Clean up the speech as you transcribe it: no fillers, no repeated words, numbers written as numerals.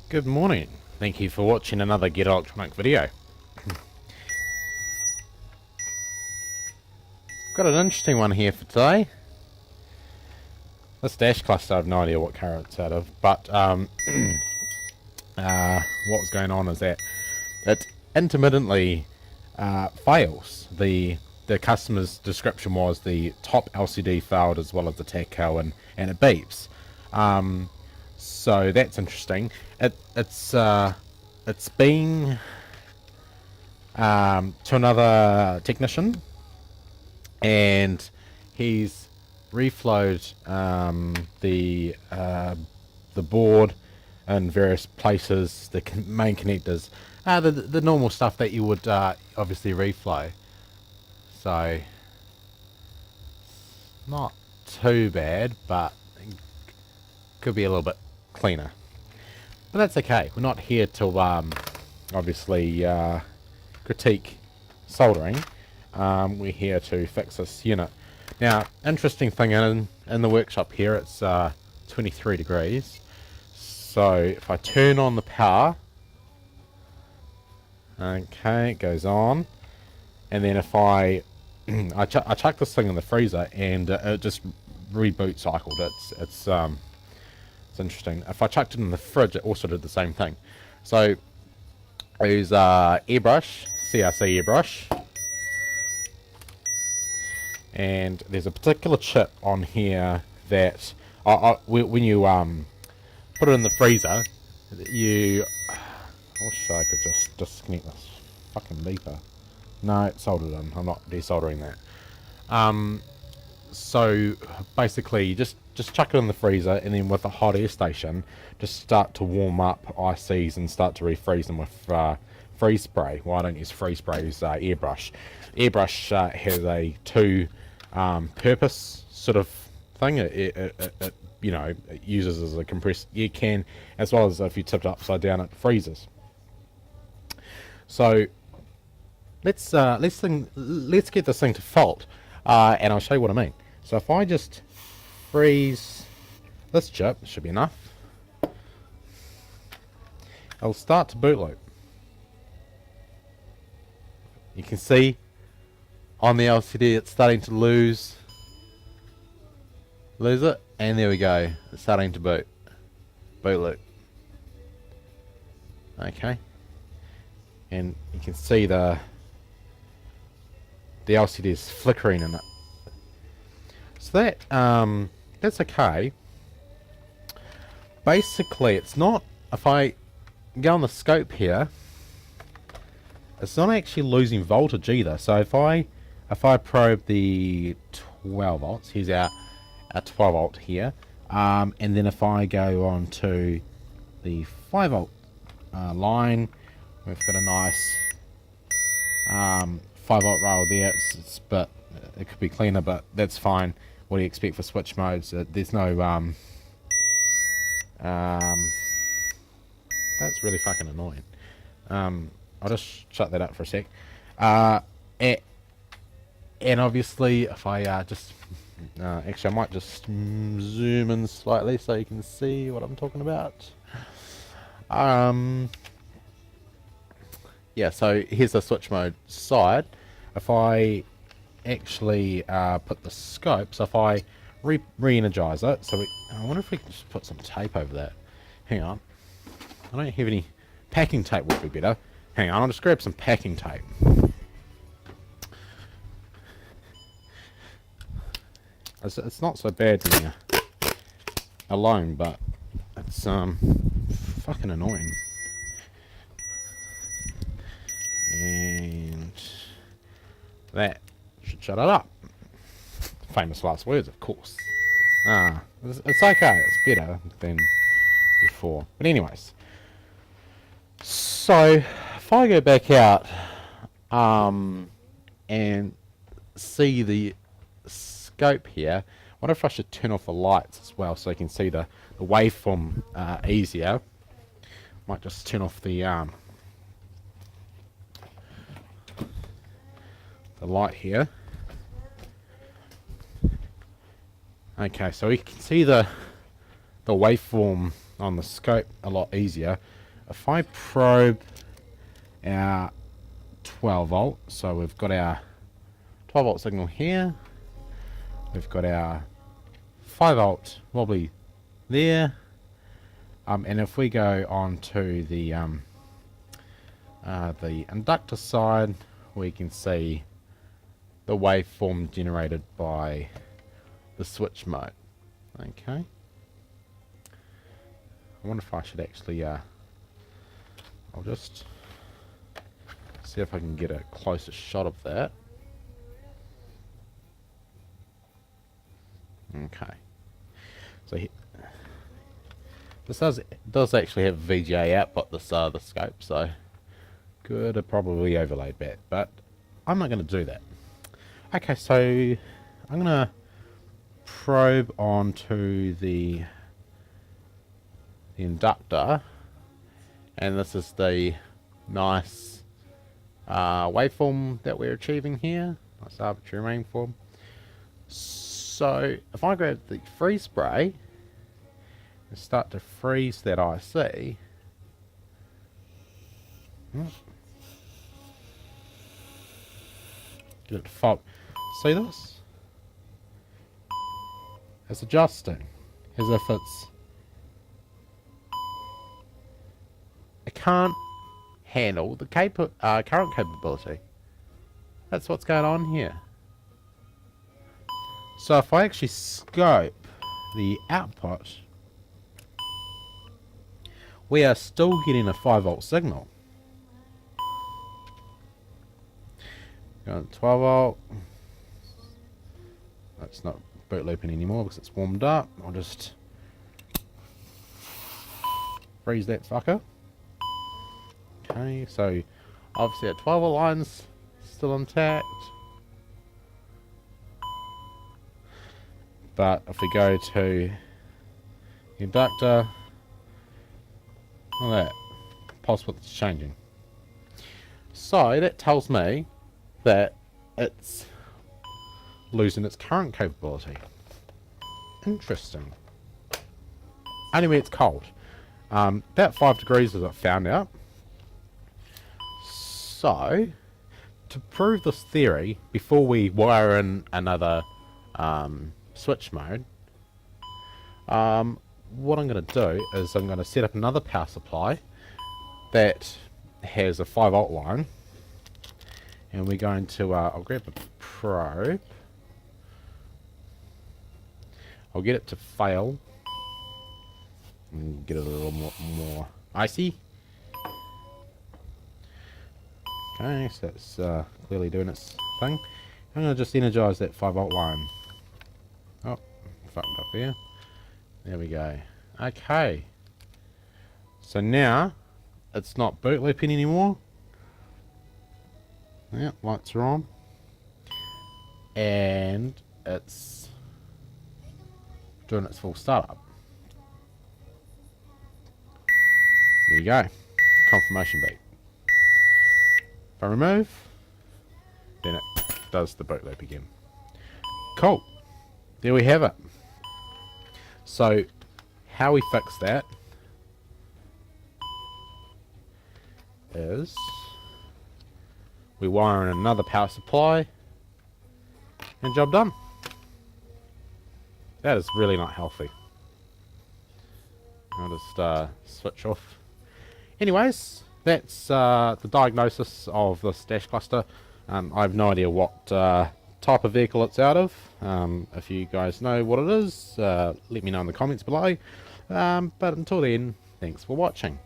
Good morning. Thank you for watching another Get Electronic video. Got an interesting one here for today. This dash cluster, I have no idea what car it's out of, but what's going on is that it intermittently fails. The customer's description was the top LCD failed as well as the TACO, and it beeps. So that's interesting. It's been to another technician, and he's reflowed the board in various places, the main connectors, the normal stuff that you would obviously reflow. So not too bad, but could be a little bit cleaner. But that's okay. We're not here to obviously critique soldering. We're here to fix this unit. Now, interesting thing in the workshop here, it's 23 degrees. So if I turn on the power, okay, it goes on, and then if I chuck this thing in the freezer, and it just reboot cycled. It's interesting. If I chucked it in the fridge, it also did the same thing. So I use airbrush, CRC airbrush, and there's a particular chip on here that when you put it in the freezer, I wish I could just disconnect this fucking beeper. No, it's soldered in. I'm not desoldering that. So basically, just chuck it in the freezer, and then with a hot air station, just start to warm up ICs and start to refreeze them with freeze spray. Well, I don't use freeze spray, I use airbrush. Airbrush has a two purpose sort of thing. It you know, it uses as a compressed air can, as well as if you tip it upside down, it freezes. So let's get this thing to fault, and I'll show you what I mean. So if I just freeze this chip, should be enough. I'll start to boot loop. You can see on the LCD it's starting to lose it, and there we go, it's starting to boot loop. Okay, and you can see the LCD is flickering in it. So that's okay. Basically, it's not, if I go on the scope here, it's not actually losing voltage either. So if I probe the 12 volts, here's our 12 volt here, and then if I go on to the 5 volt line, we've got a nice 5 volt rail there. But it could be cleaner, but that's fine. What do you expect for switch modes? There's no that's really fucking annoying. I'll just shut that up for a sec. And obviously, if I just actually, I might just zoom in slightly so you can see what I'm talking about. Yeah, so here's the switch mode side. If I actually put the scope, so if I re-energize it, so I wonder if we can just put some tape over that. Hang on, I don't have any. Packing tape would be better. Hang on, I'll just grab some packing tape. It's not so bad when you're alone, but it's fucking annoying. And that should shut it up. Famous last words, of course. It's okay. It's better than before. But anyways, so if I go back out and see the scope here, I wonder if I should turn off the lights as well so you can see the waveform easier. Might just turn off the light here. Okay, so you can see the waveform on the scope a lot easier. if I probe our 12 volt, so we've got our 12 volt signal here, we've got our 5 volt wobbly there, and if we go on to the inductor side, we can see the waveform generated by the switch mode. Okay. I wonder if I should actually, I'll just see if I can get a closer shot of that. Okay. So this does actually have VGA output, this the scope, so could have probably overlaid that, but I'm not going to do that. Okay, so I'm going to probe onto the inductor, and this is the nice waveform that we're achieving here, nice arbitrary waveform. So if I grab the freeze spray and start to freeze that IC, get it to fog. See this? It's adjusting as if it's, it can't handle the current capability. That's what's going on here. So if I actually scope the output, we are still getting a 5 volt signal. Going 12 volt. That's not boot looping anymore because it's warmed up. I'll just freeze that fucker. Okay, so obviously our 12 volt line's still intact. But if we go to the inductor, look at that, pulse width is changing. So that tells me that it's losing its current capability. Interesting. Only when it's cold. About 5 degrees as I found out. So, to prove this theory, before we wire in another switch mode, what I'm going to do is I'm going to set up another power supply that has a 5 volt line, and we're going to I'll grab a probe, I'll get it to fail and get it a little more icy. Okay, so it's clearly doing its thing. I'm going to just energize that 5 volt line. Oh, fucked up there. There we go. Okay. So now, it's not boot looping anymore. Yeah, lights are on. And it's doing its full startup. There you go. Confirmation beep. If I remove, then it does the boot loop again. Cool. There we have it. So, how we fix that is we wire in another power supply and job done. That is really not healthy. I'll just switch off. Anyways, that's the diagnosis of this dash cluster. I have no idea what type of vehicle it's out of. If you guys know what it is, let me know in the comments below. But until then, thanks for watching.